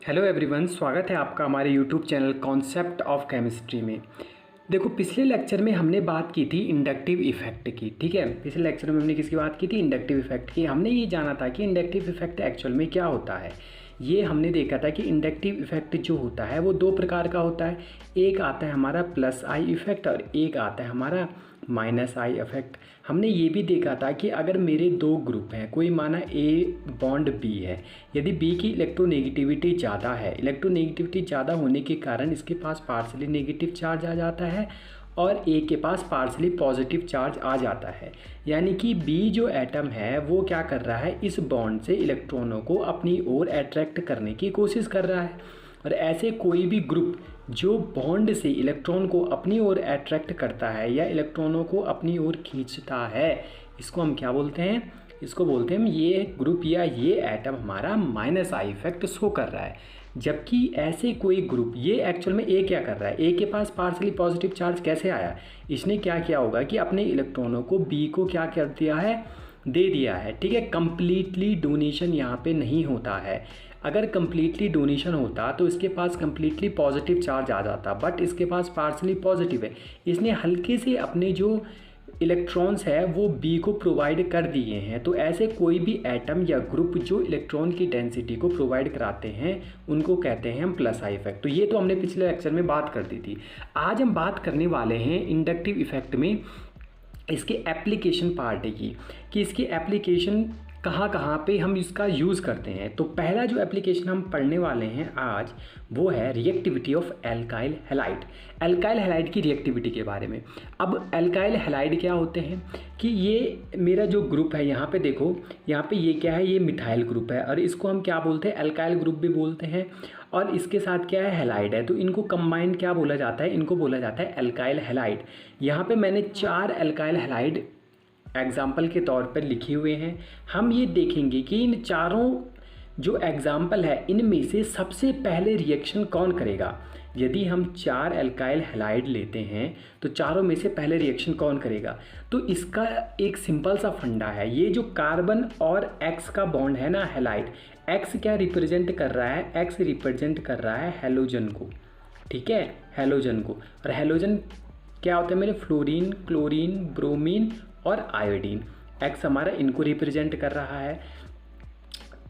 Hello everyone, स्वागत है आपका हमारे YouTube channel concept of chemistry में। देखो, पिछले लेक्चर में हमने बात की थी इंडक्टिव इफेक्ट की। ठीक है, पिछले लेक्चर में हमने किसकी बात की थी? इंडक्टिव इफेक्ट की। हमने ये जाना था कि इंडक्टिव इफेक्ट एक्चुअल में क्या होता है। ये हमने देखा था कि इंडक्टिव इफेक्ट जो होता है वो दो प्रकार का होता है। एक आता है हमारा प्लस आई इफेक्ट और एक आता है हमारा माइनस आई इफेक्ट। हमने ये भी देखा था कि अगर मेरे दो ग्रुप हैं, कोई माना ए बॉन्ड बी है, यदि बी की इलेक्ट्रोनेगेटिविटी ज़्यादा है, इलेक्ट्रोनेगेटिविटी ज़्यादा होने के कारण इसके पास पार्सली नेगेटिव चार्ज आ जाता है और ए के पास पार्सली पॉजिटिव चार्ज आ जाता है। यानी कि बी जो एटम है वो क्या कर रहा है, इस बॉन्ड से इलेक्ट्रॉनों को अपनी ओर अट्रैक्ट करने की कोशिश कर रहा है। और ऐसे कोई भी ग्रुप जो बॉन्ड से इलेक्ट्रॉन को अपनी ओर अट्रैक्ट करता है या इलेक्ट्रॉनों को अपनी ओर खींचता है, इसको हम क्या बोलते हैं? इसको बोलते हैं ये ग्रुप या ये एटम हमारा माइनस आई इफेक्ट शो कर रहा है। जबकि ऐसे कोई ग्रुप, ये एक्चुअल में ए क्या कर रहा है, ए के पास पार्सली पॉजिटिव चार्ज कैसे आया? इसने क्या किया होगा कि अपने इलेक्ट्रॉनों को बी को क्या कर दिया है, दे दिया है। ठीक है, कंप्लीटली डोनेशन यहाँ पे नहीं होता है। अगर कंप्लीटली डोनेशन होता तो इसके पास कंप्लीटली पॉजिटिव चार्ज आ जाता, बट इसके पास पार्सली पॉजिटिव है। इसने हल्के से अपने जो इलेक्ट्रॉन्स है वो बी को प्रोवाइड कर दिए हैं। तो ऐसे कोई भी एटम या ग्रुप जो इलेक्ट्रॉन की डेंसिटी को प्रोवाइड कराते हैं उनको कहते हैं हम प्लस आई इफेक्ट। तो ये तो हमने पिछले लेक्चर में बात कर दी थी। आज हम बात करने वाले हैं इंडक्टिव इफेक्ट में इसके एप्लीकेशन पार्ट की, कि इसकी एप्लीकेशन कहाँ कहाँ पे हम इसका यूज़ करते हैं। तो पहला जो एप्लीकेशन हम पढ़ने वाले हैं आज वो है reactivity of alkyl halide. Alkyl halide की रिएक्टिविटी के बारे में। अब एल्काइल हैलाइड क्या होते हैं कि ये मेरा जो ग्रुप है, यहाँ पे देखो, यहाँ पे ये क्या है, ये मिथाइल ग्रुप है और इसको हम क्या बोलते हैं? एल्काइल ग्रुप भी बोलते हैं। और इसके साथ क्या है, हैलाइड है, तो इनको कंबाइंड क्या बोला जाता है? इनको बोला जाता है एल्काइल हैलाइड। यहाँ पे मैंने 4 एल्काइल हैलाइड एग्जाम्पल के तौर पर लिखे हुए हैं। हम ये देखेंगे कि इन चारों जो एग्जाम्पल है इनमें से सबसे पहले रिएक्शन कौन करेगा। यदि हम 4 एल्काइल हैलाइड लेते हैं तो चारों में से पहले रिएक्शन कौन करेगा? तो इसका एक सिंपल सा फंडा है। ये जो कार्बन और एक्स का बॉन्ड है ना, हैलाइड, एक्स क्या रिप्रेजेंट कर रहा है? एक्स रिप्रेजेंट कर रहा है हैलोजन को। ठीक है, हैलोजन को। और हैलोजन क्या होता है मेरे? फ्लोरीन, क्लोरीन, ब्रोमीन और आयोडीन। एक्स हमारा इनको रिप्रेजेंट कर रहा है।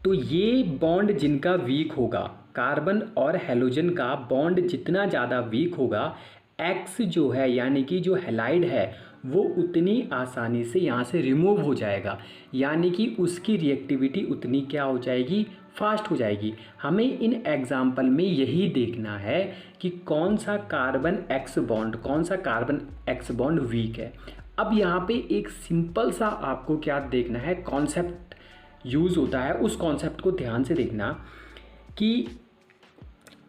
तो ये बॉन्ड जिनका वीक होगा, कार्बन और हैलोजन का बॉन्ड जितना ज़्यादा वीक होगा, एक्स जो है यानी कि जो हैलाइड है वो उतनी आसानी से यहाँ से रिमूव हो जाएगा। यानी कि उसकी रिएक्टिविटी उतनी क्या हो जाएगी? फास्ट हो जाएगी। हमें इन एग्जाम्पल में यही देखना है कि कौन सा कार्बन एक्स बॉन्ड, कौन सा कार्बन एक्स बॉन्ड वीक है। अब यहाँ पे एक सिंपल सा आपको क्या देखना है, कॉन्सेप्ट यूज़ होता है, उस कॉन्सेप्ट को ध्यान से देखना कि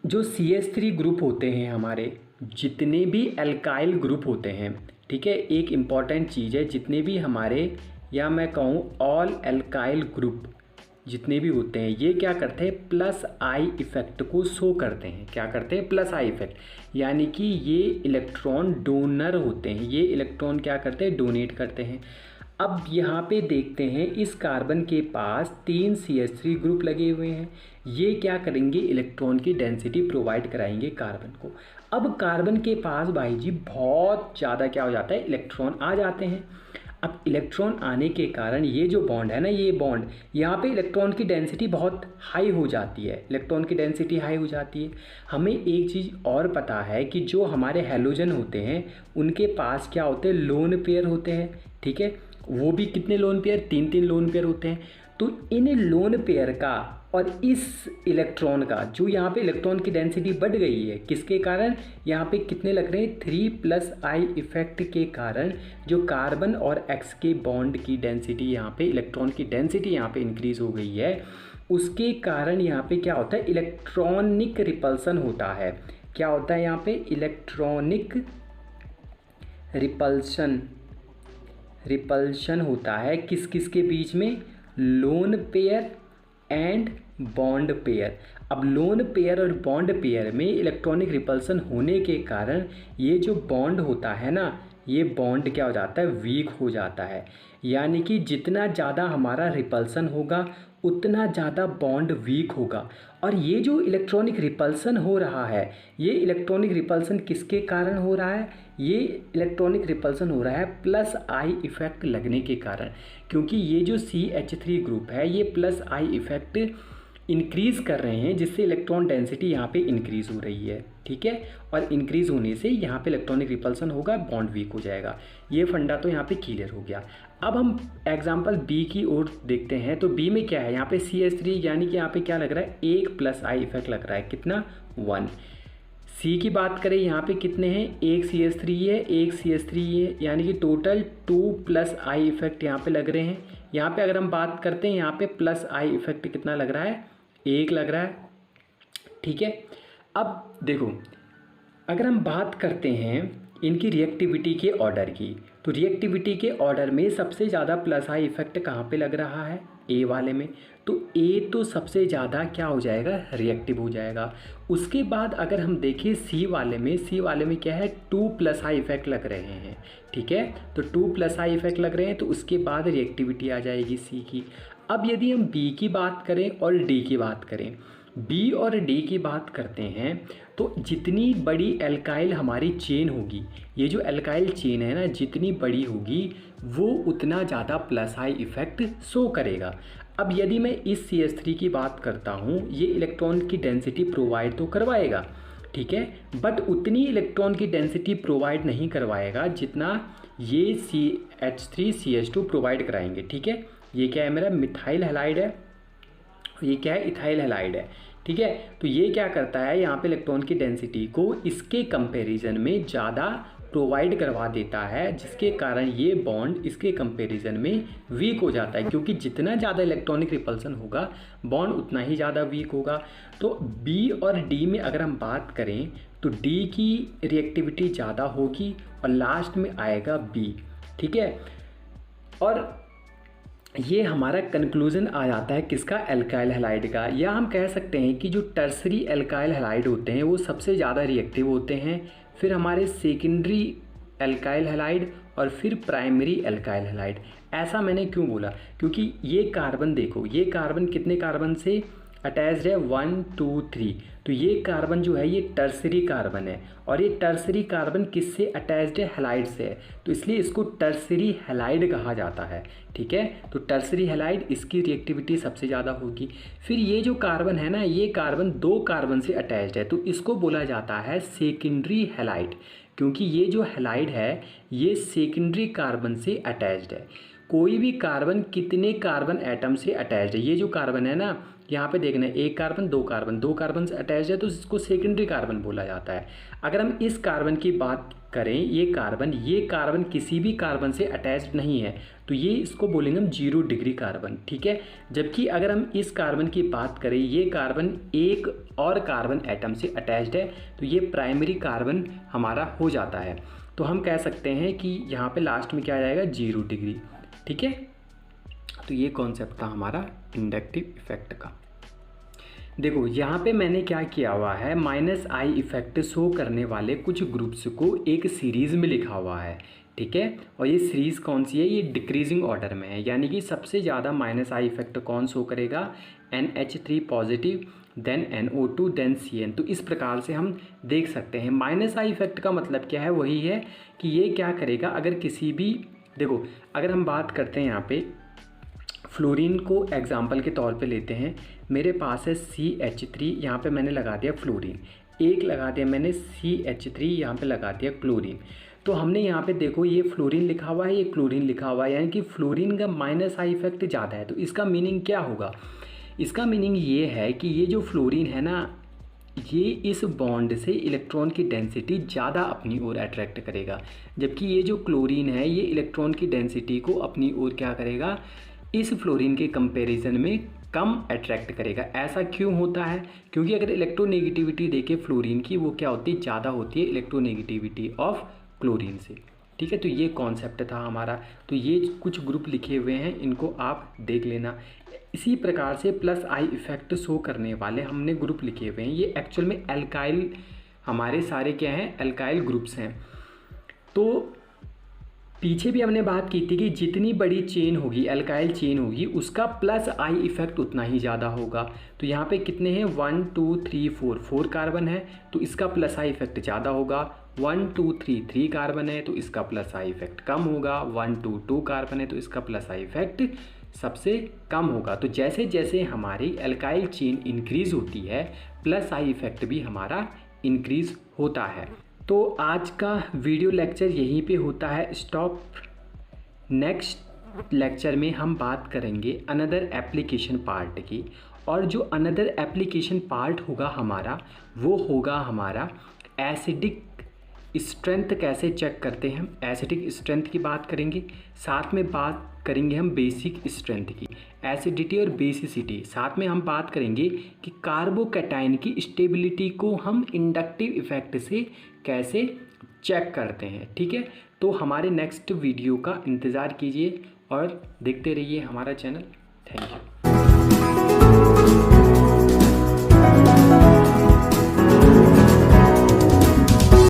जो CH3 ग्रुप होते हैं हमारे, जितने भी एल्काइल ग्रुप होते हैं, ठीक है, एक इम्पॉर्टेंट चीज़ है, जितने भी हमारे, या मैं कहूँ ऑल एल्काइल ग्रुप जितने भी होते हैं, ये क्या करते हैं? प्लस आई इफेक्ट को शो करते हैं। क्या करते हैं? Plus I effect. यानी कि ये इलेक्ट्रॉन डोनर होते हैं, ये इलेक्ट्रॉन क्या करते हैं? डोनेट करते हैं। अब यहाँ पे देखते हैं, इस कार्बन के पास 3 CH3 ग्रुप लगे हुए हैं। ये क्या करेंगे? इलेक्ट्रॉन की डेंसिटी प्रोवाइड कराएंगे कार्बन को। अब कार्बन के पास भाई जी बहुत ज़्यादा क्या हो जाता है? इलेक्ट्रॉन आ जाते हैं। अब इलेक्ट्रॉन आने के कारण ये जो बॉन्ड है ना, ये बॉन्ड, यहाँ पे इलेक्ट्रॉन की डेंसिटी बहुत हाई हो जाती है। इलेक्ट्रॉन की डेंसिटी हाई हो जाती है। हमें एक चीज़ और पता है कि जो हमारे हैलोजन होते हैं उनके पास क्या होते हैं? लोन पेयर होते हैं। ठीक है, वो भी कितने लोन पेयर? 3-3 लोन पेयर होते हैं। तो इन लोन पेयर का और इस इलेक्ट्रॉन का, जो यहाँ पे इलेक्ट्रॉन की डेंसिटी बढ़ गई है, किसके कारण? यहाँ पे कितने लग रहे हैं? 3 प्लस आई इफेक्ट के कारण जो कार्बन और एक्स के बॉन्ड की डेंसिटी, यहाँ पे इलेक्ट्रॉन की डेंसिटी यहाँ पे इंक्रीज हो गई है। उसके कारण यहाँ पे क्या होता है? इलेक्ट्रॉनिक रिपल्सन होता है। क्या होता है यहाँ पे? इलेक्ट्रॉनिक रिपल्शन होता है। किस किस के बीच में? Lone pair and bond pair. अब लोन पेयर और बॉन्ड पेयर में इलेक्ट्रॉनिक रिपल्सन होने के कारण ये जो बॉन्ड होता है ना, ये बॉन्ड क्या हो जाता है? वीक हो जाता है। यानी कि जितना ज़्यादा हमारा रिपल्सन होगा उतना ज़्यादा बॉन्ड वीक होगा। और ये जो इलेक्ट्रॉनिक रिपल्सन हो रहा है, ये इलेक्ट्रॉनिक रिपल्सन किसके कारण हो रहा है? ये इलेक्ट्रॉनिक रिपल्सन हो रहा है प्लस आई इफ़ेक्ट लगने के कारण, क्योंकि ये जो CH3 ग्रुप है ये प्लस आई इफ़ेक्ट इंक्रीज़ कर रहे हैं, जिससे इलेक्ट्रॉन डेंसिटी यहाँ पे इंक्रीज़ हो रही है। ठीक है, और इंक्रीज़ होने से यहाँ पे इलेक्ट्रॉनिक रिपल्सन होगा, बॉन्ड वीक हो जाएगा। ये फंडा तो यहाँ पे क्लियर हो गया। अब हम एग्जांपल बी की ओर देखते हैं। तो बी में क्या है, यहाँ पे CH3 यानी कि यहाँ पे क्या लग रहा है, एक प्लस आई इफेक्ट लग रहा है, कितना 1। सी की बात करें, यहाँ पे कितने हैं, एक CH3 है, एक CH3 है, यानी कि टोटल 2 प्लस आई इफेक्ट यहाँ पे लग रहे हैं। यहाँ पे अगर हम बात करते हैं, यहाँ पे प्लस आई इफेक्ट कितना लग रहा है, एक लग रहा है। ठीक है, अब देखो अगर हम बात करते हैं इनकी रिएक्टिविटी के ऑर्डर की, तो रिएक्टिविटी के ऑर्डर में सबसे ज़्यादा प्लस आई इफेक्ट कहाँ पे लग रहा है, ए वाले में। तो ए तो सबसे ज़्यादा क्या हो जाएगा, रिएक्टिव हो जाएगा। उसके बाद अगर हम देखें सी वाले में, सी वाले में क्या है, 2 प्लस आई इफेक्ट लग रहे हैं। ठीक है, तो 2 प्लस आई इफेक्ट लग रहे हैं, तो उसके बाद रिएक्टिविटी आ जाएगी सी की। अब यदि हम बी की बात करें और डी की बात करें, बी और डी की बात करते हैं, तो जितनी बड़ी एल्काइल हमारी चेन होगी, ये जो एल्काइल चेन है ना, जितनी बड़ी होगी वो उतना ज़्यादा प्लस आई इफेक्ट शो करेगा। अब यदि मैं इस CH3 की बात करता हूँ, ये इलेक्ट्रॉन की डेंसिटी प्रोवाइड तो करवाएगा, ठीक है, बट उतनी इलेक्ट्रॉन की डेंसिटी प्रोवाइड नहीं करवाएगा जितना ये CH3CH2 प्रोवाइड कराएंगे। ठीक है, ये क्या है, मेरा मिथाइल हैलाइड है, ये क्या है, इथाइल हैलाइड है। ठीक है, तो ये क्या करता है, यहाँ पे इलेक्ट्रॉन की डेंसिटी को इसके कंपैरिजन में ज़्यादा प्रोवाइड करवा देता है, जिसके कारण ये बॉन्ड इसके कंपैरिजन में वीक हो जाता है, क्योंकि जितना ज़्यादा इलेक्ट्रॉनिक रिपल्सन होगा बॉन्ड उतना ही ज़्यादा वीक होगा। तो बी और डी में अगर हम बात करें तो डी की रिएक्टिविटी ज़्यादा होगी और लास्ट में आएगा बी। ठीक है, और ये हमारा कंक्लूजन आ जाता है किसका, एल्काइल हैलाइड का। या हम कह सकते हैं कि जो टर्सरी एल्काइल हैलाइड होते हैं वो सबसे ज़्यादा रिएक्टिव होते हैं, फिर हमारे सेकेंडरी एल्काइल हैलाइड और फिर प्राइमरी एल्काइल हैलाइड। ऐसा मैंने क्यों बोला, क्योंकि ये कार्बन देखो, ये कार्बन कितने कार्बन से अटैच्ड है, 1 2 3। तो ये कार्बन जो है ये टर्सरी कार्बन है, और ये टर्सरी कार्बन किससे अटैच्ड है, हैलाइड से है, तो इसलिए इसको टर्सरी हैलाइड कहा जाता है। ठीक है, तो टर्सरी हैलाइड, इसकी रिएक्टिविटी सबसे ज़्यादा होगी। फिर ये जो कार्बन है ना, ये कार्बन 2 कार्बन से अटैच्ड है, तो इसको बोला जाता है सेकेंडरी हैलाइड, क्योंकि ये जो हैलाइड है ये सेकेंडरी कार्बन से अटैच्ड है। कोई भी कार्बन कितने कार्बन एटम से अटैच्ड है, ये जो कार्बन है ना, यहाँ पे देखना है, एक कार्बन, दो कार्बन से अटैच्ड है, तो इसको सेकेंडरी कार्बन बोला जाता है। अगर हम इस कार्बन की बात करें, ये कार्बन किसी भी कार्बन से अटैच्ड नहीं है, तो ये इसको बोलेंगे हम 0 डिग्री कार्बन। ठीक है, जबकि अगर हम इस कार्बन की बात करें, ये कार्बन एक और कार्बन एटम से अटैच्ड है, तो ये प्राइमरी कार्बन हमारा हो जाता है। तो हम कह सकते हैं कि यहाँ पे लास्ट में क्या आ जाएगा, 0 डिग्री। ठीक है, तो ये कॉन्सेप्ट था हमारा इंडक्टिव इफेक्ट का। देखो यहाँ पे मैंने क्या किया हुआ है, माइनस आई इफेक्ट शो करने वाले कुछ ग्रुप्स को एक सीरीज़ में लिखा हुआ है। ठीक है, और ये सीरीज़ कौन सी है, ये डिक्रीजिंग ऑर्डर में है, यानी कि सबसे ज़्यादा माइनस आई इफेक्ट कौन शो करेगा, NH3 positive, then NO2, then CN। तो इस प्रकार से हम देख सकते हैं। माइनस आई इफेक्ट का मतलब क्या है, वही है कि ये क्या करेगा, अगर किसी भी, देखो अगर हम बात करते हैं यहाँ पे फ्लोरीन को एग्जाम्पल के तौर पे लेते हैं, मेरे पास है CH3, यहाँ पे मैंने लगा दिया फ्लोरीन, एक लगा दिया मैंने CH3, यहाँ पे लगा दिया क्लोरीन। तो हमने यहाँ पे देखो ये फ्लोरीन लिखा हुआ है, ये क्लोरीन लिखा हुआ है, यानी कि फ्लोरीन का माइनस आई इफेक्ट ज़्यादा है। तो इसका मीनिंग क्या होगा, इसका मीनिंग ये है कि ये जो फ्लोरीन है ना, ये इस बॉन्ड से इलेक्ट्रॉन की डेंसिटी ज़्यादा अपनी ओर अट्रैक्ट करेगा, जबकि ये जो क्लोरीन है ये इलेक्ट्रॉन की डेंसिटी को अपनी ओर क्या करेगा, इस फ्लोरीन के कंपैरिजन में कम अट्रैक्ट करेगा। ऐसा क्यों होता है, क्योंकि अगर इलेक्ट्रोनेगेटिविटी देखें फ्लोरीन की, वो क्या होती है, ज़्यादा होती है इलेक्ट्रोनेगेटिविटी ऑफ क्लोरीन से। ठीक है, तो ये कॉन्सेप्ट था हमारा। तो ये कुछ ग्रुप लिखे हुए हैं, इनको आप देख लेना। इसी प्रकार से प्लस आई इफेक्ट शो करने वाले हमने ग्रुप लिखे हुए हैं, ये एक्चुअल में एल्काइल, हमारे सारे क्या हैं, एल्काइल ग्रुप्स हैं। तो पीछे भी हमने बात की थी कि जितनी बड़ी चेन होगी, एल्काइल चेन होगी, उसका प्लस आई इफेक्ट उतना ही ज़्यादा होगा। तो यहाँ पे कितने हैं, 1 2 3 4 कार्बन है तो इसका प्लस आई इफेक्ट ज़्यादा होगा। 1 2 3 कार्बन है तो इसका प्लस आई इफेक्ट कम होगा। 1 2 कार्बन है तो इसका प्लस आई इफेक्ट सबसे कम होगा। तो जैसे जैसे हमारी एल्काइल चेन इंक्रीज़ होती है, प्लस आई इफेक्ट भी हमारा इंक्रीज़ होता है। तो आज का वीडियो लेक्चर यहीं पे होता है स्टॉप। नेक्स्ट लेक्चर में हम बात करेंगे अनदर एप्लीकेशन पार्ट की, और जो अनदर एप्लीकेशन पार्ट होगा हमारा, वो होगा हमारा एसिडिक स्ट्रेंथ कैसे चेक करते हैं। हम एसिडिक स्ट्रेंथ की बात करेंगे, साथ में बात करेंगे हम बेसिक स्ट्रेंथ की, एसिडिटी और बेसिसिटी। साथ में हम बात करेंगे कि कार्बोकैटायन की स्टेबिलिटी को हम इंडक्टिव इफेक्ट से कैसे चेक करते हैं। ठीक है, तो हमारे नेक्स्ट वीडियो का इंतज़ार कीजिए और देखते रहिए हमारा चैनल। Thank you.